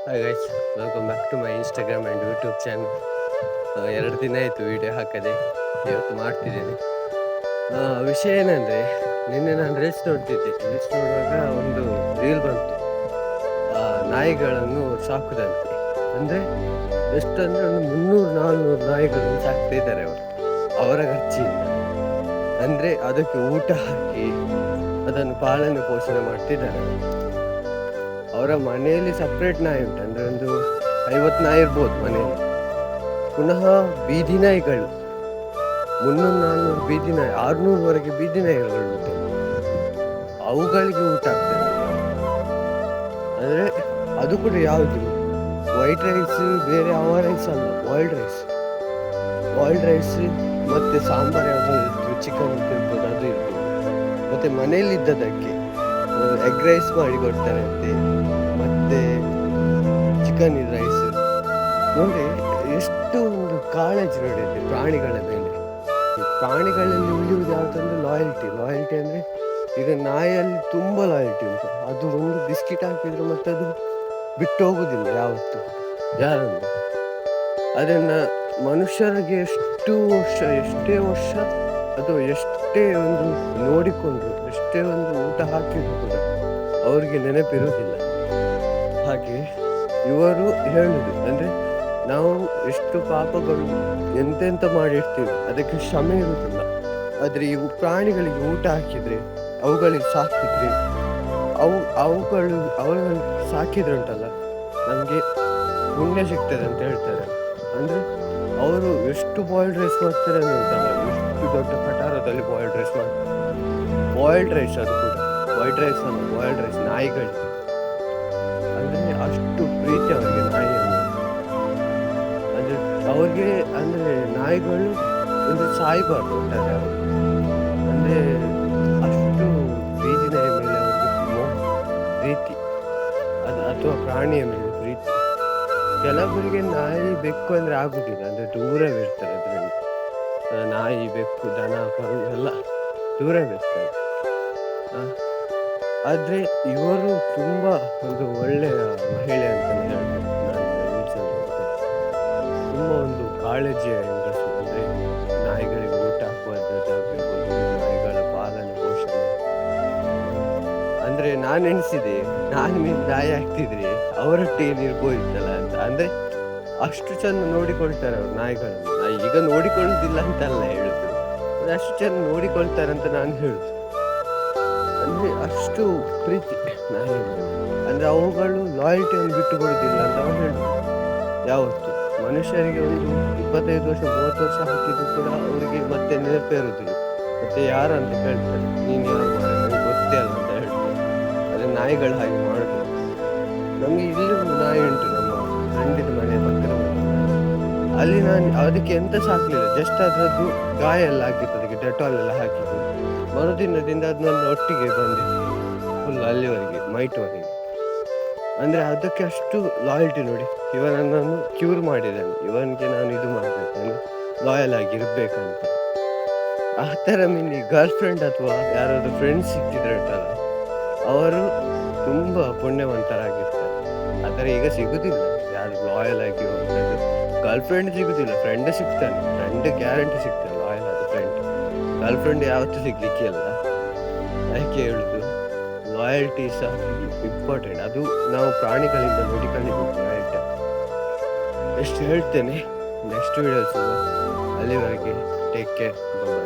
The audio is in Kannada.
Hi guys, welcome back to my Instagram and YouTube channel. 2 ದಿನ ಆಯಿತು ವಿಡಿಯೋ ಹಾಕದೆ, ಇವತ್ತು ಮಾಡ್ತಿದ್ದೇನೆ. ವಿಷಯ ಏನಂದರೆ, ನಿನ್ನೆ ನಾನು ರೀಲ್ಸ್ ನೋಡ್ತಿದ್ದೆ. ರೀಲ್ಸ್ ನೋಡುವಾಗ ಒಂದು ರೀಲ್ ಬಂತು, ನಾಯಿಗಳನ್ನು ಸಾಕುದಂತೆ. ಅಂದರೆ ಎಷ್ಟಂದರೆ ಒಂದು 300-400 ನಾಯಿಗಳನ್ನು ಸಾಕ್ತಾ ಇದ್ದಾರೆ ಅವರು, ಅವರ ಖರ್ಚಿಯಿಂದ. ಅಂದರೆ ಅದಕ್ಕೆ ಊಟ ಹಾಕಿ ಅದನ್ನು ಪಾಲನೆ ಪೋಷಣೆ ಮಾಡ್ತಿದ್ದಾರೆ. ಅವರ ಮನೆಯಲ್ಲಿ ಸಪ್ರೇಟ್ ನಾಯಿ ಉಂಟು, ಅಂದರೆ ಒಂದು 50 ನಾಯಿ ಇರ್ಬೋದು ಮನೆಯಲ್ಲಿ. ಪುನಃ ಬೀದಿ ನಾಯಿಗಳು 300-400 ಬೀದಿ ನಾಯಿ, 600ವರೆಗೆ ಬೀದಿ ನಾಯಿಗಳು ಉಂಟು. ಅವುಗಳಿಗೆ ಊಟ ಆಗ್ತದೆ. ಅಂದರೆ ಅದು ಕೂಡ ಯಾವುದು ವೈಟ್ ರೈಸ್, ಬೇರೆ ಯಾವ ರೈಸ್ ಅಲ್ಲ, ಬಾಯ್ಲ್ಡ್ ರೈಸ್ ಮತ್ತು ಸಾಂಬಾರು ಯಾವುದು ಇರ್ತದೆ, ಚಿಕನ್ ಇರ್ಬೋದು, ಅದು ಇರ್ಬೋದು. ಮತ್ತು ಮನೆಯಲ್ಲಿದ್ದದಕ್ಕೆ ಎಗ್ ರೈಸ್ ಮಾಡಿ ಕೊಡ್ತಾರೆ ಅಂತೆ, ಮತ್ತೆ ಚಿಕನ್ ರೈಸ್. ನೋಡಿ ಎಷ್ಟು ಒಂದು ಕಾಳಜಿ ನೋಡಿದೆ ಪ್ರಾಣಿಗಳ ಮೇಲೆ. ಪ್ರಾಣಿಗಳಲ್ಲಿ ಉಳಿಯುವುದು ಯಾವುದಂದ್ರೆ ಲಾಯಲ್ಟಿ ಅಂದರೆ ಈಗ ನಾಯಿಯಲ್ಲಿ ತುಂಬ ಲಾಯಲ್ಟಿ ಉಂಟು. ಅದು ಒಂದು ಬಿಸ್ಕಿಟ್ ಹಾಕಿದ್ರು ಮತ್ತೆ ಅದು ಬಿಟ್ಟು ಹೋಗುದಿಲ್ಲ ಯಾವತ್ತು ಯಾರನ್ನು. ಅದನ್ನು ಮನುಷ್ಯರಿಗೆ ಎಷ್ಟೇ ವರ್ಷ ಅಥವಾ ಎಷ್ಟೇ ಒಂದು ನೋಡಿಕೊಂಡ್ರು, ಎಷ್ಟೇ ಒಂದು ಊಟ ಹಾಕಿದ್ರು ಕೂಡ ಅವರಿಗೆ ನೆನಪಿರುವುದಿಲ್ಲ. ಹಾಗೆ ಇವರು ಹೇಳುದು ಅಂದರೆ ನಾವು ಎಷ್ಟು ಪಾಪಗಳು ಎಂತೆಂತ ಮಾಡಿರ್ತೀವಿ, ಅದಕ್ಕೆ ಕ್ಷಮೆ ಇರುವುದಿಲ್ಲ. ಆದರೆ ಇವು ಪ್ರಾಣಿಗಳಿಗೆ ಊಟ ಹಾಕಿದರೆ, ಅವುಗಳಿಗೆ ಸಾಕಿದ್ರೆ, ಅವುಗಳನ್ನು ಸಾಕಿದ್ರೆ ಉಂಟಲ್ಲ, ನಮಗೆ ಪುಣ್ಯ ಸಿಗ್ತದೆ ಅಂತ ಹೇಳ್ತಾರೆ. ಅಂದರೆ ಅವರು ಎಷ್ಟು ಬಾಯ್ಲ್ಡ್ ರೈಸ್ ಮಾಡ್ತಾರೆ ಅಂತ ಉಂಟಲ್ಲ, ಎಷ್ಟು ದೊಡ್ಡ ಕಟಾರದಲ್ಲಿ ಬಾಯ್ಲ್ಡ್ ರೈಸ್ ಮಾಡ್ತಾರೆ. ಬಾಯ್ಲ್ಡ್ ರೈಸ್, ಅದು ಕೂಡ ವೈಟ್ ರೈಸ್ ಅಲ್ಲ, ಬಾಯ್ಲ್ಡ್ ರೈಸ್ ನಾಯಿಗಳಿಗೆ. ಅಂದರೆ ಅಷ್ಟು ಪ್ರೀತಿ ಅವರಿಗೆ ನಾಯಿಯನ್ನು. ಅಂದರೆ ಅವ್ರಿಗೆ ಅಂದರೆ ನಾಯಿಗಳು ಒಂದು ಸಾಯ್ಬಾರ್ದು ಅಂತಾರೆ ಅವರು. ಅಂದರೆ ಅಷ್ಟು ಬೀದಿ ನಾಯಿ ಮೇಲೆ ಅವರಿಗೆ ಪ್ರೀತಿ, ಅಥವಾ ಪ್ರಾಣಿಯ ಮೇಲೆ ಪ್ರೀತಿ. ಕೆಲವರಿಗೆ ನಾಯಿ ಬೆಕ್ಕು ಅಂದರೆ ಆಗುದಿಲ್ಲ, ಅಂದರೆ ದೂರವಿರ್ತಾರೆ. ಅದರಲ್ಲಿ ನಾಯಿ, ಬೆಕ್ಕು, ದನ, ಕರು ಎಲ್ಲ ದೂರವಿರ್ತಾರೆ. ಆದರೆ ಇವರು ತುಂಬ ಒಂದು ಒಳ್ಳೆಯ ಮಹಿಳೆ ಅಂತಲೇ ಹೇಳ್ಬೋದು. ತುಂಬ ಒಂದು ಕಾಳಜಿಯ ಹೆಂಗಸು. ಅಂದರೆ ನಾಯಿಗಳಿಗೆ ಊಟ ಹಾಕುವಂಥದ್ದಾಗಿರ್ಬೋದು, ನಾಯಿಗಳ ಪಾಲನೆ ಪೋಷಣೆ. ಅಂದರೆ ನಾನು ಎಣಿಸಿದೆ, ನಾನು ನಾಯಿ ಆಗ್ತಿದ್ರೆ ಅವರೊಟ್ಟಿಗೆ ಇರ್ಬೋದಿತ್ತಲ್ಲ ಅಂತ. ಅಂದರೆ ಅಷ್ಟು ಚೆಂದ ನೋಡಿಕೊಳ್ತಾರೆ ಅವರು ನಾಯಿಗಳನ್ನು. ಈಗ ನೋಡಿಕೊಳ್ಳುವುದಿಲ್ಲ ಅಂತಲ್ಲ ಹೇಳುದು, ಅಷ್ಟು ಚೆಂದ ನೋಡಿಕೊಳ್ತಾರೆ ಅಂತ ನಾನು ಹೇಳುದು. ಅಂದರೆ ಅಷ್ಟು ಪ್ರೀತಿ ನಾಯಿ ಮೇಲೆ. ಅಂದರೆ ಅವುಗಳು ಲಾಯಲ್ಟಿಯನ್ನು ಬಿಟ್ಟು ಕೊಡುವುದಿಲ್ಲ ಅಂತ ಅವ್ರು ಹೇಳುದು. ಯಾವತ್ತು ಮನುಷ್ಯರಿಗೆ ಒಂದು 25 ವರ್ಷ 30 ವರ್ಷ ಹಾಕಿದ್ರು ಕೂಡ ಅವರಿಗೆ ಮತ್ತೆ ನೆನಪೇ ಇರುವುದಿಲ್ಲ. ಮತ್ತೆ ಯಾರಂತ ಕೇಳ್ತಾರೆ, ನೀನು ಯಾರು ಮಾಡ, ನನಗೆ ಗೊತ್ತೇ ಅಲ್ಲ ಅಂತ ಹೇಳ್ತಾರೆ. ಅದೇ ನಾಯಿಗಳು ಹಾಗೆ ಮಾಡುದು. ನಮಗೆ ಇಲ್ಲಿ ಒಂದು ನಾಯಿ ಉಂಟು, ನಮ್ಮ ಫ್ರೆಂಡಿನ ಮನೆ ಪಕ್ಕದ ಮನೆ. ಅಲ್ಲಿ ನಾನು ಅದಕ್ಕೆ ಎಂತ ಸಾಕಲಿಲ್ಲ, ಜಸ್ಟ್ ಅದರದ್ದು ಗಾಯ ಎಲ್ಲ ಆಗಿತ್ತು, ಅದಕ್ಕೆ ಡೆಟಾಲ್ ಎಲ್ಲ ಹಾಕಿದ್ದು. ಮರುದಿನದಿಂದ ಅದು ನನ್ನ ಒಟ್ಟಿಗೆ ಬಂದಿತ್ತು ಫುಲ್ ಅಲ್ಲಿವರೆಗೆ, ಮೈಟ್ವರೆಗೆ. ಅಂದರೆ ಅದಕ್ಕೆ ಅಷ್ಟು ಲಾಯಲ್ಟಿ ನೋಡಿ. ಇವನನ್ನು ಕ್ಯೂರ್ ಮಾಡಿದ್ದಾನೆ, ಇವನಿಗೆ ನಾನು ಇದು ಮಾಡಬೇಕು, ಲಾಯಲ್ ಆಗಿರ್ಬೇಕಂತ. ಆ ಥರ ಮಿನಿ ಗರ್ಲ್ ಫ್ರೆಂಡ್ ಅಥವಾ ಯಾರಾದರೂ ಫ್ರೆಂಡ್ಸ್ ಸಿಕ್ತಿದ್ರೆ ಉಂಟಲ್ಲ, ಅವರು ತುಂಬ ಪುಣ್ಯವಂತರಾಗಿರ್ತಾರೆ. ಆದರೆ ಈಗ ಸಿಗುದಿಲ್ಲ ಯಾರು ಲಾಯಲ್ ಆಗಿರುವಂಥದ್ದು. ಗರ್ಲ್ ಫ್ರೆಂಡ್ ಸಿಗುದಿಲ್ಲ, ಫ್ರೆಂಡ್ ಸಿಗ್ತಾನೆ. ಫ್ರೆಂಡ್ ಗ್ಯಾರಂಟಿ ಸಿಗ್ತಾನೆ, ಲಾಯಲ್ ಆದ ಫ್ರೆಂಡ್. ಗರ್ಲ್ ಫ್ರೆಂಡ್ ಯಾವತ್ತೂ ಸಿಗ್ಲಿಕ್ಕೆ ಅಲ್ಲ. ಯಾಕೆ ಹೇಳುದು, ಲಾಯಲ್ಟಿ ಸಹ ಇಂಪಾರ್ಟೆಂಟ್. ಅದು ನಾವು ಪ್ರಾಣಿಗಳಿಂದ ನೋಡಿ ಕಲಿಬೇಕು. ರೈಟ್, ಎಷ್ಟು ಹೇಳ್ತೇನೆ. ನೆಕ್ಸ್ಟ್ ವಿಡಿಯೋ ಸಿಗುವ. ಅಲ್ಲಿವರೆಗೆ ಟೇಕ್ ಕೇರ್, ಬಾಯ್.